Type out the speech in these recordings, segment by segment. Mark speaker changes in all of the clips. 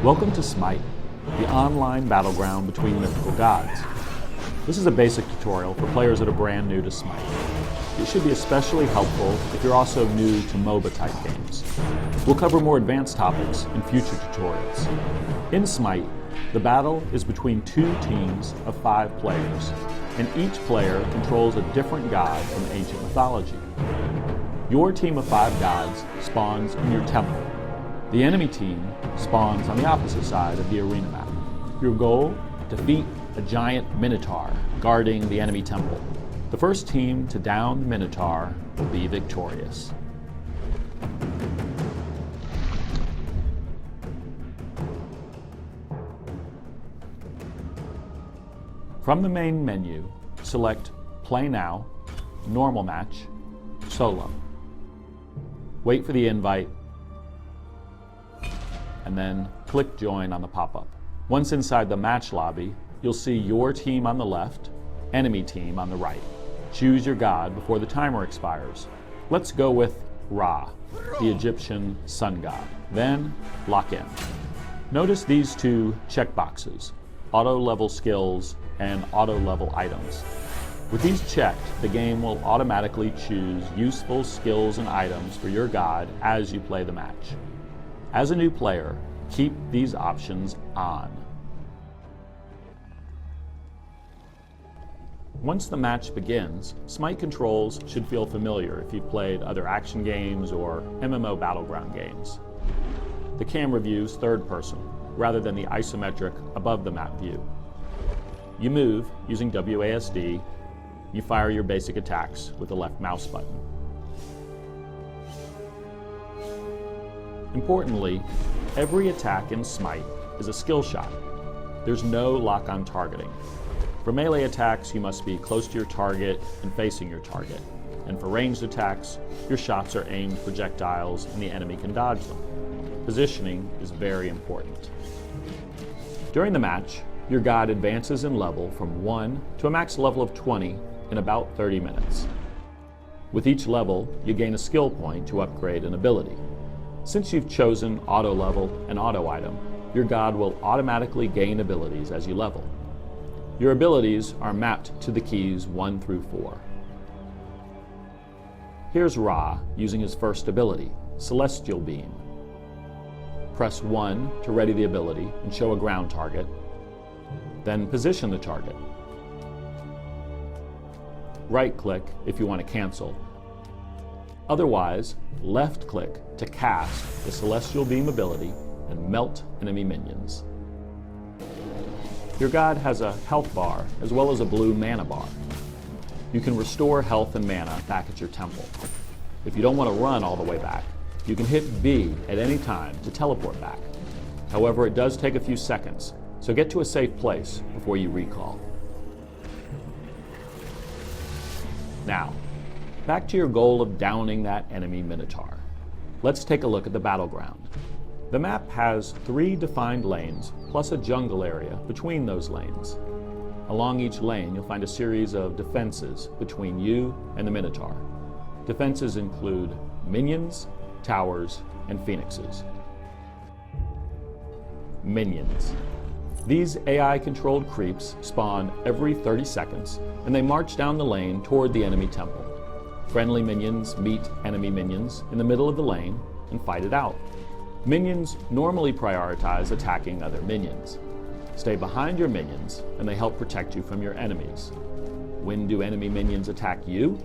Speaker 1: Welcome to Smite, the online battleground between mythical gods. This is a basic tutorial for players that are brand new to Smite. It should be especially helpful if you're also new to MOBA type games. We'll cover more advanced topics in future tutorials. In Smite, the battle is between two teams of 5 players, and each player controls a different god from ancient mythology. Your team of 5 gods spawns in your temple. The enemy team spawns on the opposite side of the arena map. Your goal? Defeat a giant Minotaur guarding the enemy temple. The first team to down the Minotaur will be victorious. From the main menu, select Play Now, Normal Match, Solo. Wait for the invite, and then click Join on the pop-up. Once inside the match lobby, you'll see your team on the left, enemy team on the right. Choose your god before the timer expires. Let's go with Ra, the Egyptian sun god. Then lock in. Notice these two checkboxes, auto-level skills and auto-level items. With these checked, the game will automatically choose useful skills and items for your god as you play the match. As a new player, keep these options on. Once the match begins, Smite controls should feel familiar if you've played other action games or MMO Battleground games. The camera view's third person, rather than the isometric above the map view. You move using WASD, you fire your basic attacks with the left mouse button. Importantly, every attack in Smite is a skill shot. There's no lock-on targeting. For melee attacks, you must be close to your target and facing your target. And for ranged attacks, your shots are aimed projectiles and the enemy can dodge them. Positioning is very important. During the match, your god advances in level from 1 to a max level of 20 in about 30 minutes. With each level, you gain a skill point to upgrade an ability. Since you've chosen auto level and auto item, your god will automatically gain abilities as you level. Your abilities are mapped to the keys 1 through 4. Here's Ra using his first ability, Celestial Beam. Press 1 to ready the ability and show a ground target, then position the target. Right-click if you want to cancel. Otherwise, left-click to cast the Celestial Beam ability and melt enemy minions. Your god has a health bar as well as a blue mana bar. You can restore health and mana back at your temple. If you don't want to run all the way back, you can hit B at any time to teleport back. However, it does take a few seconds, so get to a safe place before you recall. Now, back to your goal of downing that enemy Minotaur. Let's take a look at the battleground. The map has 3 defined lanes, plus a jungle area between those lanes. Along each lane, you'll find a series of defenses between you and the Minotaur. Defenses include minions, towers, and phoenixes. Minions. These AI-controlled creeps spawn every 30 seconds, and they march down the lane toward the enemy temple. Friendly minions meet enemy minions in the middle of the lane and fight it out. Minions normally prioritize attacking other minions. Stay behind your minions, and they help protect you from your enemies. When do enemy minions attack you?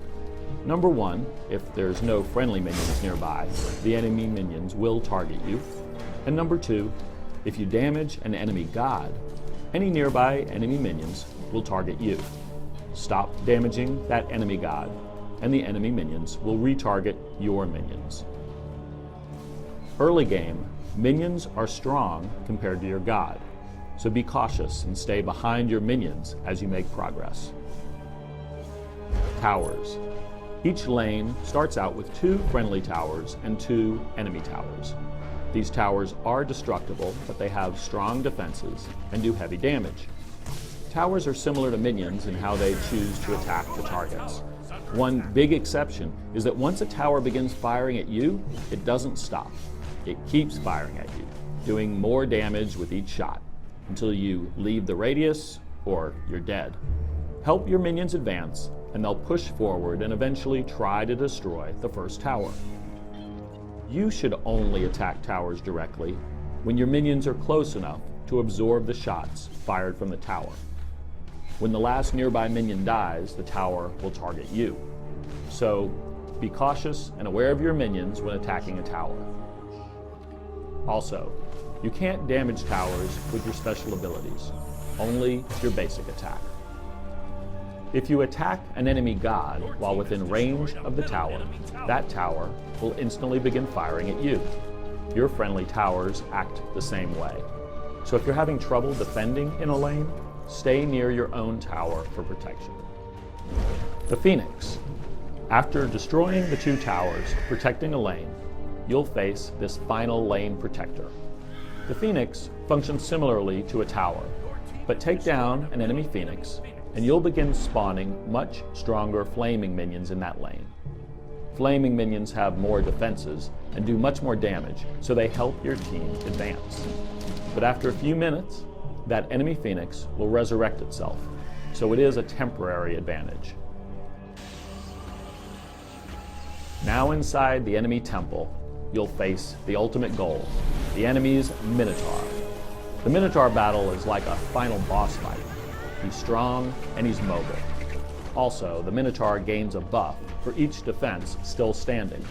Speaker 1: Number 1, if there's no friendly minions nearby, the enemy minions will target you. And number 2, if you damage an enemy god, any nearby enemy minions will target you. Stop damaging that enemy god, and the enemy minions will retarget your minions. Early game, minions are strong compared to your god, so be cautious and stay behind your minions as you make progress. Towers. Each lane starts out with 2 friendly towers and 2 enemy towers. These towers are destructible, but they have strong defenses and do heavy damage. Towers are similar to minions in how they choose to attack the targets. One big exception is that once a tower begins firing at you, it doesn't stop. It keeps firing at you. doing more damage with each shot until you leave the radius or you're dead. Help your minions advance, and they'll push forward and eventually try to destroy the first tower. You should only attack towers directly when your minions are close enough to absorb the shots fired from the tower. When the last nearby minion dies, the tower will target you. So be cautious and aware of your minions when attacking a tower. Also, you can't damage towers with your special abilities, only your basic attack. If you attack an enemy god while within range of the tower, that tower will instantly begin firing at you. Your friendly towers act the same way. So if you're having trouble defending in a lane, stay near your own tower for protection. The Phoenix. After destroying the 2 towers protecting a lane, you'll face this final lane protector. The Phoenix functions similarly to a tower, but take down an enemy Phoenix and you'll begin spawning much stronger flaming minions in that lane. Flaming minions have more defenses and do much more damage, so they help your team advance. But after a few minutes, that enemy Phoenix will resurrect itself, so it is a temporary advantage. Now inside the enemy temple, you'll face the ultimate goal, the enemy's Minotaur. The Minotaur battle is like a final boss fight. He's strong and he's mobile. Also, the Minotaur gains a buff for each defense still standing.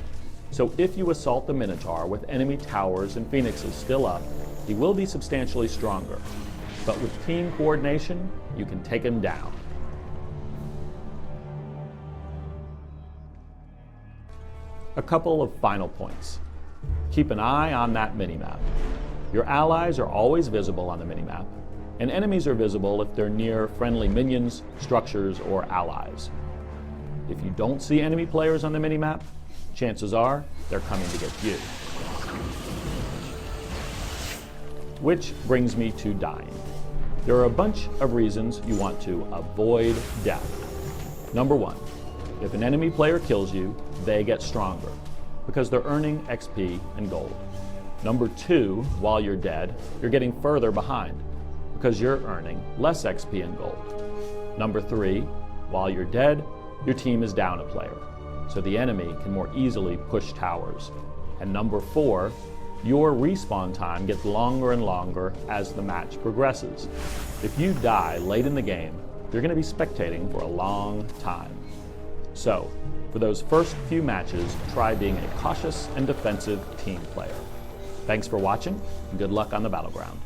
Speaker 1: So if you assault the Minotaur with enemy towers and phoenixes still up, he will be substantially stronger. But with team coordination, you can take him down. A couple of final points. Keep an eye on that minimap. Your allies are always visible on the minimap, and enemies are visible if they're near friendly minions, structures, or allies. If you don't see enemy players on the minimap, chances are they're coming to get you. Which brings me to dying. There are a bunch of reasons you want to avoid death. Number 1, if an enemy player kills you, they get stronger because they're earning XP and gold. Number 2, while you're dead, you're getting further behind because you're earning less XP and gold. Number 3, while you're dead, your team is down a player, so the enemy can more easily push towers. And number 4, your respawn time gets longer and longer as the match progresses. If you die late in the game, you're going to be spectating for a long time. So, for those first few matches, try being a cautious and defensive team player. Thanks for watching, and good luck on the battleground.